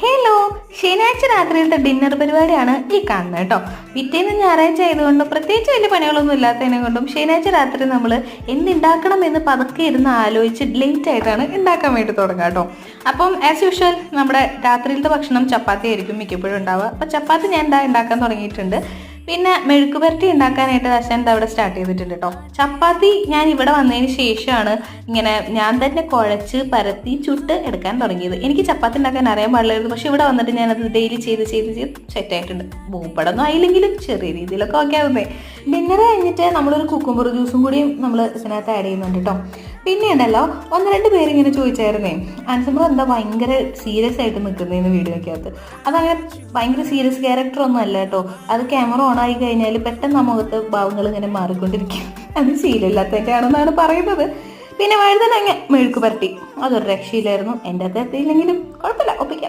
Hello, ശനിയാഴ്ച രാത്രിയിലത്തെ dinner പരിപാടിയാണ് ഈ കാണുന്നത് കേട്ടോ. പിറ്റേന്ന് ഞായറാഴ്ച ആയതുകൊണ്ട് പ്രത്യേകിച്ച് വലിയ പണികളൊന്നും ഇല്ലാത്തതിനെ കൊണ്ടും ശനിയാഴ്ച രാത്രി നമ്മൾ എന്തുണ്ടാക്കണം എന്ന് പതുക്കെ ഇരുന്ന് ആലോചിച്ച് ലേറ്റ് ആയിട്ടാണ് ഉണ്ടാക്കാൻ വേണ്ടി തുടങ്ങുക കേട്ടോ. അപ്പം ആസ് യൂഷ്വൽ നമ്മുടെ രാത്രിയിലത്തെ ഭക്ഷണം ചപ്പാത്തി ആയിരിക്കും മിക്കപ്പോഴും ഉണ്ടാവുക. അപ്പം ചപ്പാത്തി ഞാൻ ഉണ്ടാക്കാൻ തുടങ്ങിയിട്ടുണ്ട്. പിന്നെ മെഴുക്ക് പുരട്ടി ഉണ്ടാക്കാനായിട്ട് ദശാന്ത് അവിടെ സ്റ്റാർട്ട് ചെയ്തിട്ടുണ്ട് കേട്ടോ. ചപ്പാത്തി ഞാൻ ഇവിടെ വന്നതിന് ശേഷമാണ് ഇങ്ങനെ ഞാൻ തന്നെ കുഴച്ച് പരത്തി ചുട്ട് എടുക്കാൻ തുടങ്ങിയത്. എനിക്ക് ചപ്പാത്തി ഉണ്ടാക്കാൻ അറിയാൻ പാടില്ലായിരുന്നു, പക്ഷെ ഇവിടെ വന്നിട്ട് ഞാനത് ഡെയിലി ചെയ്ത് സെറ്റായിട്ടുണ്ട്. ഭൂപ്പടൊന്നും ആയില്ലെങ്കിലും ചെറിയ രീതിയിലൊക്കെ ഓക്കെ ആവുന്നേ. ഡിന്നർ കഴിഞ്ഞിട്ട് നമ്മളൊരു കുക്കുംബർ ജ്യൂസും കൂടിയും നമ്മൾ ഇതിനകത്ത് ആഡ് ചെയ്യുന്നുണ്ട് കേട്ടോ. പിന്നെ ഉണ്ടല്ലോ, 1-2 പേര് ഇങ്ങനെ ചോദിച്ചായിരുന്നേ, ആൻസമ്പർ എന്താ ഭയങ്കര സീരിയസ് ആയിട്ട് നിൽക്കുന്നതെന്ന് വീഡിയോയ്ക്കകത്ത്. അതങ്ങനെ ഭയങ്കര സീരിയസ് ക്യാരക്ടർ ഒന്നും അല്ല കേട്ടോ. അത് ക്യാമറ ഓൺ ആയി കഴിഞ്ഞാൽ പെട്ടെന്ന് ആ മുഖത്ത് ഭാവങ്ങൾ ഇങ്ങനെ മാറിക്കൊണ്ടിരിക്കും. അത് ശീലമില്ലാത്തതിൻ്റെ ആണെന്നാണ് പറയുന്നത്. പിന്നെ വഴുതനങ്ങ മെഴുക്ക് പുരട്ടി, അതൊരു രക്ഷയില്ലായിരുന്നു. എൻ്റെ അകത്ത് എത്തിയില്ലെങ്കിലും കുഴപ്പമില്ല, ഒപ്പിക്കാം.